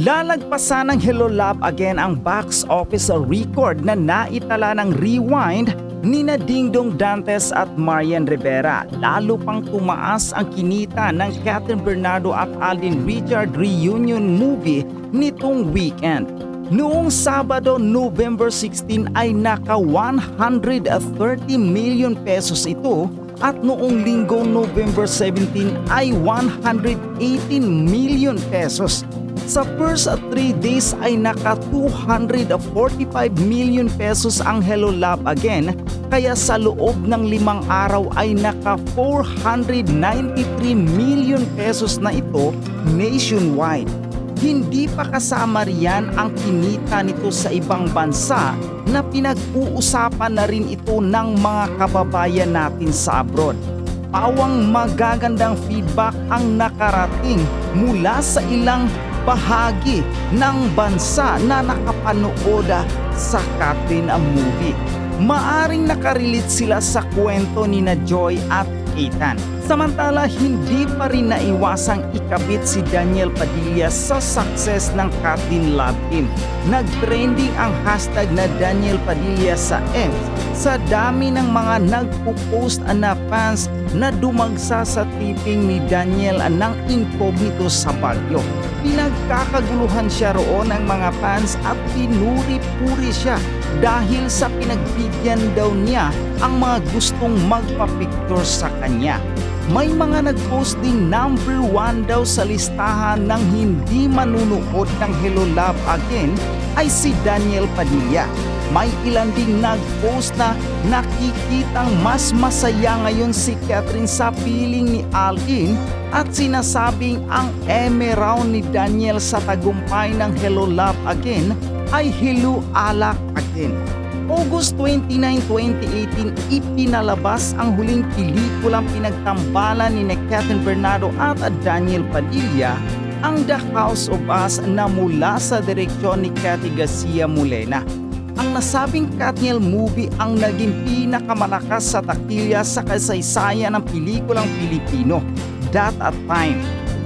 Lalagpasan ng Hello Love Again ang box office record na naitala ng Rewind ni Dingdong Dantes at Marian Rivera. Lalo pang tumaas ang kinita ng Catherine Bernardo at Alden Richard reunion movie nitong weekend. Noong Sabado, November 16 ay naka 130 million pesos ito at noong Linggo, November 17 ay 118 million pesos. Sa first 3 days ay naka 245 million pesos ang Hello Love Again, kaya sa loob ng 5 araw ay naka 493 million pesos na ito nationwide. Hindi pa kasama riyan ang kinita nito sa ibang bansa na pinag-uusapan na rin ito ng mga kababayan natin sa abroad. Pawang magagandang feedback ang nakarating mula sa ilang bahagi ng bansa na nakapanood sa Catherine movie. Maaring nakarelate sila sa kwento ni Joy at Ethan. Samantala, hindi pa rin naiwasang ikabit si Daniel Padilla sa success ng Catherine Love Team. Nag-trending ang hashtag na Daniel Padilla sa X sa dami ng mga nagpo-post na fans na dumagsa sa tipping ni Daniel ng incognito sa Baguio. Pinagkakaguluhan siya roon ng mga fans at pinuri-puri siya dahil sa pinagbigyan daw niya ang mga gustong magpa-picture sa kanya. May mga nag-post ding number 1 daw sa listahan ng hindi manunood ng Hello Love Again ay si Daniel Padilla. May ilan ding nag-post na nakikitang mas masaya ngayon si Catherine sa piling ni Alden at sinasabing ang eme raw ni Daniel sa tagumpay ng Hello Love Again ay Hello Alak Again. August 29, 2018, ipinalabas ang huling pelikulang pinagtambalan ni Catherine Bernardo at Daniel Padilla, ang The House of Us na mula sa direksyon ni Cathy Garcia Moreno. Ang nasabing Katniel movie ang naging pinakamalakas sa takilya sa kasaysayan ng pelikulang Pilipino that at time.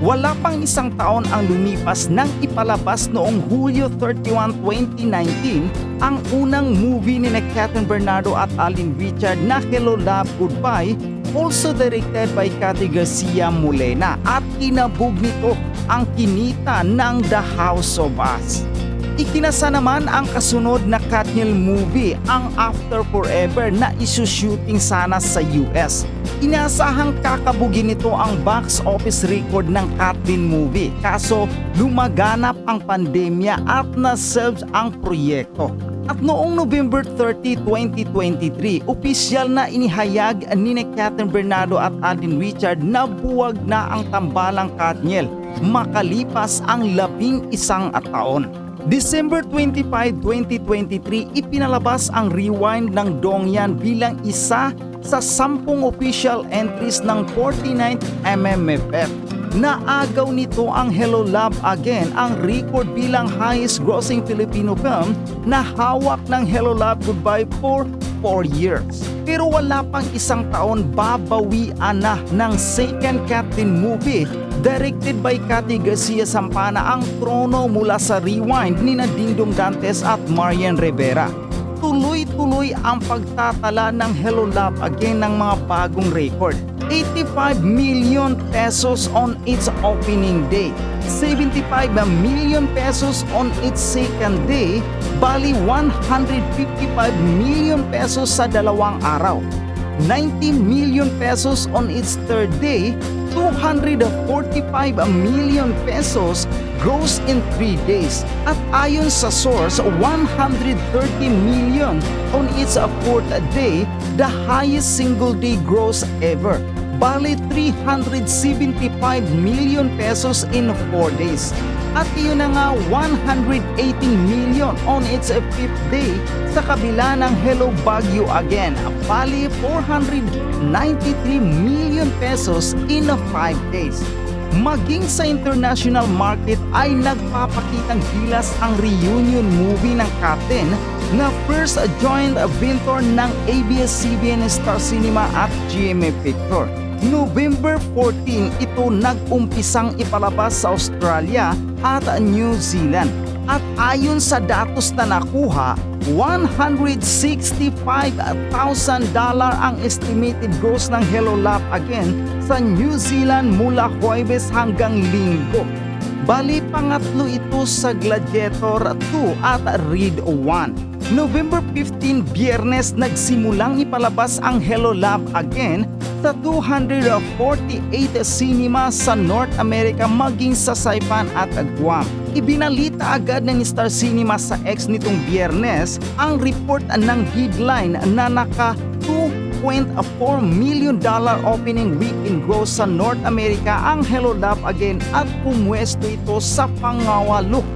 Wala pang isang taon ang lumipas nang ipalabas noong Hulyo 31, 2019 ang unang movie ni Catherine Bernardo at Alden Richard na Hello Love Goodbye, also directed by Cathy Garcia Moreno, at kinabog nito ang kinita ng The House of Us. Ikinasa naman ang kasunod na Katniel movie, ang After Forever, na isu-shooting sana sa US. Inaasahang kakabugin nito ang box office record ng Katniel movie, kaso lumaganap ang pandemya at na-shelve ang proyekto. At noong November 30, 2023, opisyal na inihayag ni Catherine Bernardo at Alden Richard na buwag na ang tambalang Katniel makalipas ang 11 taon. December 25, 2023, ipinalabas ang Rewind ng Dongyan bilang isa sa 10 official entries ng 49th MMFF. Naagaw nito ang Hello Love Again, ang record bilang highest grossing Filipino film na hawak ng Hello Love Goodbye for 4 years. Pero wala pang isang taon babawian na ng second Catherine movie directed by Cathy Garcia Sampana ang trono mula sa Rewind ni Dingdong Dantes at Marian Rivera. Tuloy-tuloy ang pagtatala ng Hello Love Again ng mga bagong record. 85 million pesos on its opening day, 75 million pesos on its second day, bali 155 million pesos sa 2 araw, 90 million pesos on its third day, 245 million pesos gross in 3 days, at ayon sa source, 130 million on its fourth day, the highest single day gross ever. Bali 375 million pesos in 4 days. At iyon na nga 118 million on its fifth day sa kabila ng Hello Baguio Again. Bali 493 million pesos in 5 days. Maging sa international market ay nagpapakitang gilas ang reunion movie ng Catherine na first joint venture ng ABS-CBN Star Cinema at GMA Pictures. November 14 ito nag-umpisang ipalabas sa Australia at New Zealand. At ayon sa datos na nakuha, $165,000 ang estimated gross ng Hello Laugh Again sa New Zealand mula Huwebes hanggang Linggo. Bali pangatlo ito sa Gladiator 2 at Read 1. November 15, Biyernes, nagsimulang ipalabas ang Hello Laugh Again sa 248 cinema sa North America maging sa Saipan at Guam. Ibinalita agad ng Star Cinema sa X nitong Biyernes ang report ng headline na naka $2.4 million opening weekend gross sa North America ang Hello Laugh Again at pumwesto ito sa pangawalo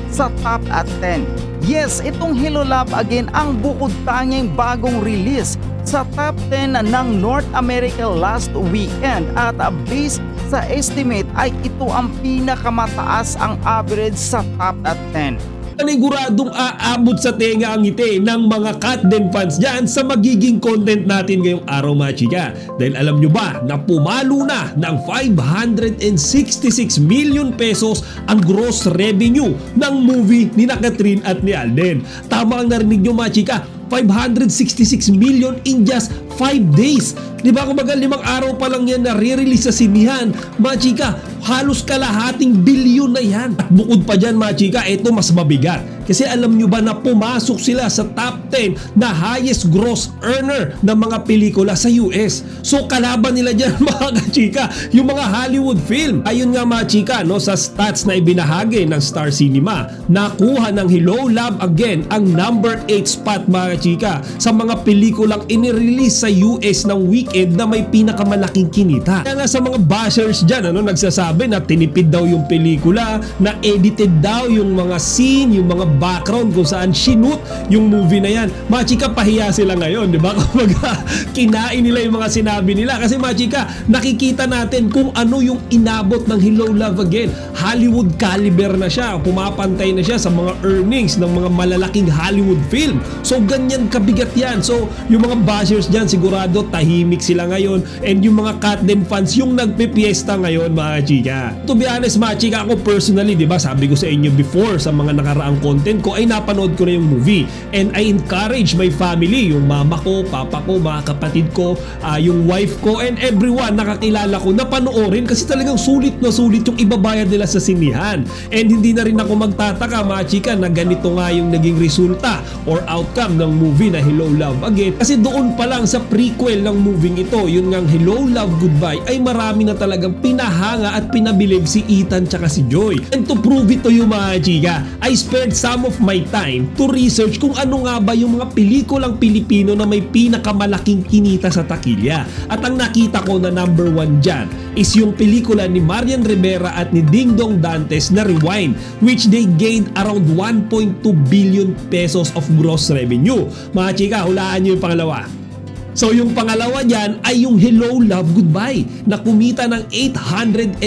sa top at 10. Yes, itong Hello Laugh Again ang bukod tanging bagong release sa top 10 ng North America last weekend at based sa estimate ay ito ang pinakamataas ang average sa top at 10. Paniguradong aabot sa tenga ang ngiti ng mga Katden fans dyan sa magiging content natin ngayong araw mga chika. Dahil alam nyo ba na pumalo na ng 566 million pesos ang gross revenue ng movie ni Catherine at ni Alden. Tama ang narinig nyo mga chika, 566 million in just 5 days. Di ba kumbaga 5 araw pa lang yan na re-release sa sinihan. Mga chika, halos kalahating bilyon na yan. At bukod pa dyan mga chika, ito mas mabigat. Kasi alam nyo ba na pumasok sila sa top 10 na highest gross earner ng mga pelikula sa US. So kalaban nila dyan mga chika, yung mga Hollywood film. Ayun nga mga chika, no, sa stats na ibinahagi ng Star Cinema, nakuha ng Hello Laugh Again ang number 8 spot mga chika sa mga pelikulang inirelease sa US ng weekend na may pinakamalaking kinita. Kaya nga sa mga bashers dyan, nagsasabi na tinipid daw yung pelikula, na edited daw yung mga scene, yung mga background kung saan shoot yung movie na yan. Mga chika, pahiya sila ngayon, di ba? Kumbaga, kinain nila yung mga sinabi nila. Kasi mga chika, nakikita natin kung ano yung inabot ng Hello Laugh Again. Hollywood caliber na siya. Pumapantay na siya sa mga earnings ng mga malalaking Hollywood film. So, ganyan kabigat yan. So, yung mga bashers dyan, sigurado tahimik sila ngayon. And yung mga Katden fans, yung nagpipiesta ngayon, mga chika. To be honest, mga chika, ako personally, di ba, sabi ko sa inyo before, sa mga nakaraang content ko, ay napanood ko na yung movie. And I encourage my family, yung mama ko, papa ko, mga kapatid ko, yung wife ko, and everyone nakakilala ko na panoorin kasi talagang sulit na sulit yung ibabayad nila sa sinihan. And hindi na rin ako magtataka, mga chika, na ganito nga yung naging resulta or outcome ng movie na Hello Love Again. Kasi doon pa lang sa prequel ng movie ito, yun ngang Hello Love Goodbye, ay marami na talagang pinahanga at pinabilib si Ethan tsaka si Joy. And to prove it to you mga chika, I spared some of my time to research kung ano nga ba yung mga pelikulang Pilipino na may pinakamalaking kinita sa takilya. At ang nakita ko na number 1 dyan is yung pelikula ni Marian Rivera at ni Dingdong Dantes na Rewind, which they gained around 1.2 billion pesos of gross revenue. Mga chika, hulaan nyo yung pangalawa. So yung pangalawa dyan ay yung Hello Love Goodbye na kumita ng 880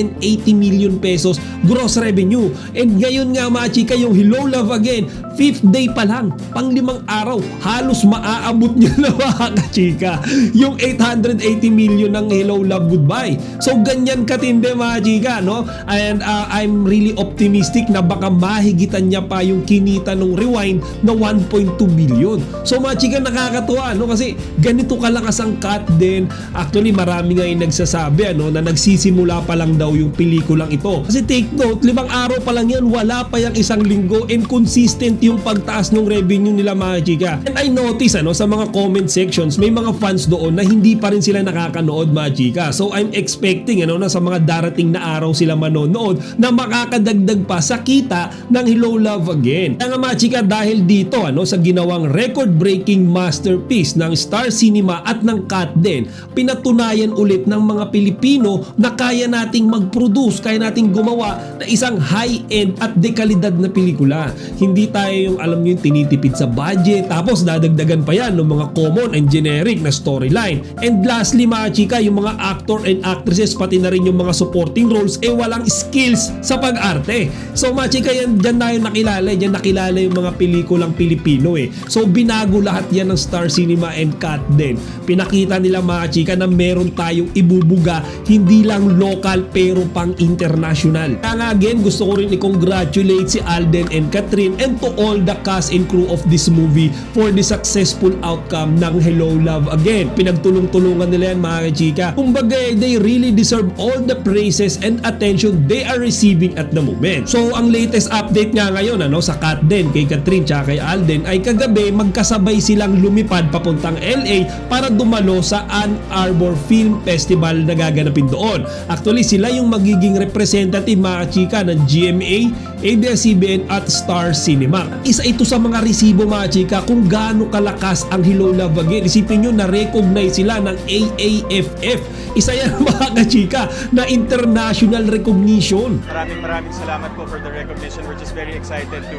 million pesos gross revenue. And ngayon nga mga chika, yung Hello Love Again, 5th day pa lang, pang 5 araw, halos maaabot nyo na mga chika yung 880 million ng Hello Love Goodbye. So ganyan katindi mga chika, no? And I'm really optimistic na baka mahigitan niya pa yung kinita ng Rewind na 1.2 billion. So mga chika, nakakatuwa, no? Kasi ganito kalakas ang Katden. Actually, marami nga yung nagsasabi na nagsisimula pa lang daw yung pelikulang ito. Kasi take note, 5 araw pa lang yan, wala pa yung 1 linggo, and consistent yung pagtaas ng revenue nila mga chika. And I notice sa mga comment sections, may mga fans doon na hindi pa rin sila nakakanood mga chika. So I'm expecting na sa mga darating na araw sila manonood na makakadagdag pa sa kita ng Hello Love Again. Kaya nga mga chika, dahil dito sa ginawang record-breaking masterpiece ng Star Cinema at ng Katden, pinatunayan ulit ng mga Pilipino na kaya nating mag-produce, kaya nating gumawa na isang high-end at dekalidad na pelikula. Hindi tayo tayo yung alam nyo yung tinitipid sa budget, tapos dadagdagan pa yan ng mga common and generic na storyline. And lastly mga chika, yung mga actor and actresses pati na rin yung mga supporting roles walang skills sa pag-arte. So mga chika, yan dyan na yung nakilala yung mga pelikulang Pilipino So binago lahat yan ng Star Cinema and Cut din. Pinakita nila mga chika na meron tayong ibubuga, hindi lang local pero pang international. Kaya nga again, gusto ko rin i-congratulate si Alden and Catherine and to all the cast and crew of this movie for the successful outcome ng Hello Love Again. Pinagtulong-tulungan nila yan mga chika. Kumbaga, they really deserve all the praises and attention they are receiving at the moment. So ang latest update nga ngayon sa Kat din, kay Catherine tsaka kay Alden, ay kagabi magkasabay silang lumipad papuntang LA para dumalo sa Ann Arbor Film Festival na gaganapin doon. Actually sila yung magiging representative mga chika ng GMA, ABS-CBN at Star Cinema. Isa ito sa mga resibo mga chika kung gaano kalakas ang Hello Love Again. Isipin nyo, na-recognize sila ng AAFF. Isa yan mga kachika na international recognition. Maraming salamat po for the recognition. We're just very excited to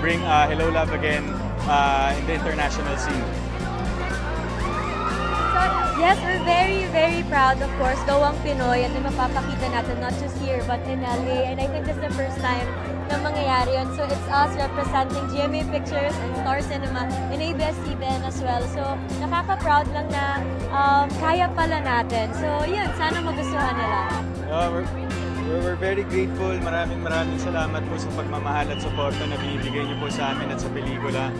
bring Hello Love Again in the international scene. Yes, we're very proud, of course, gawang Pinoy, at mapapakita natin not just here but in LA, and I think this is the first time na mangyayari yun. So it's us representing GMA Pictures and Star Cinema and ABS-CBN as well. So nakaka-proud lang na kaya pala natin. So yun, sana magustuhan nila. We're very grateful. Maraming salamat po sa pagmamahal at suporta na binibigay niyo po sa amin at sa pelikula.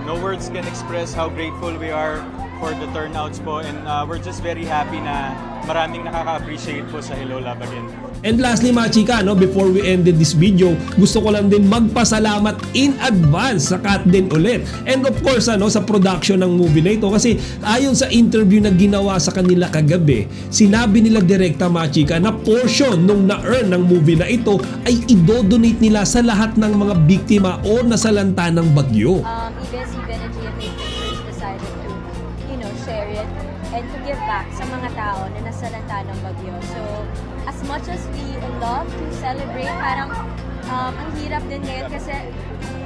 No words can express how grateful we are for the turnouts po, and we're just very happy na maraming nakaka-appreciate po sa Hello Love Again. And lastly mga chika, before we ended this video, gusto ko lang din magpasalamat in advance sa Kat din ulit. And of course sa production ng movie na ito, kasi ayon sa interview na ginawa sa kanila kagabi, sinabi nila direkta mga chika na portion nung na-earn ng movie na ito ay idodonate nila sa lahat ng mga biktima o nasalanta ng bagyo. ABS-CBN and GMA Pictures decided to, share it and to give back sa mga tao na nasalanta ng bagyo. So, as much as we love to celebrate, parang ang hirap din ngayon kasi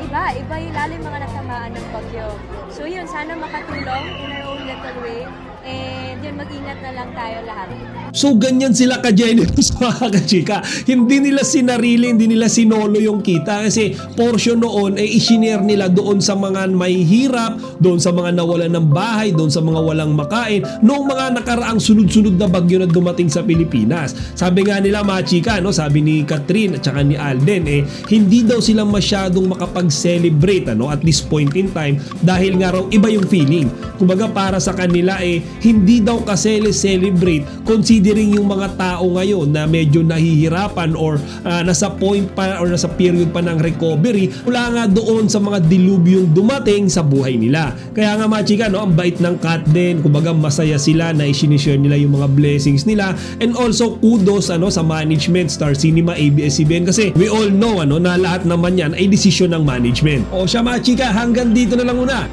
iba yung lalo yung mga natamaan ng bagyo. So yun, sana makatulong in our own little way, and yun, mag-ingat na lang tayo lahat. So ganyan sila ka-generous mga kachika. Hindi nila sinarili, hindi nila sinolo yung kita, kasi portion noon isinare nila doon sa mga mahihirap, doon sa mga nawalan ng bahay, doon sa mga walang makain noong mga nakaraang sunod-sunod na bagyo na dumating sa Pilipinas. Sabi nga nila mga chika, sabi ni Catherine at saka ni Alden, hindi daw sila masyadong makapag-celebrate at this point in time dahil nga raw iba yung feeling. Kumbaga para sa kanila hindi daw kasi celebrate considering yung mga tao ngayon na medyo nahihirapan or nasa point pa or nasa period pa ng recovery mula nga doon sa mga dilubyong dumating sa buhay nila. Kaya nga mga chika, ang bait ng Kat din, kumbaga masaya sila na isinishare nila yung mga blessings nila, and also kudos sa management, Star Cinema, ABS-CBN, kasi we all know na lahat naman yan ay desisyon ng management. O siya mga chika, hanggang dito na lang muna.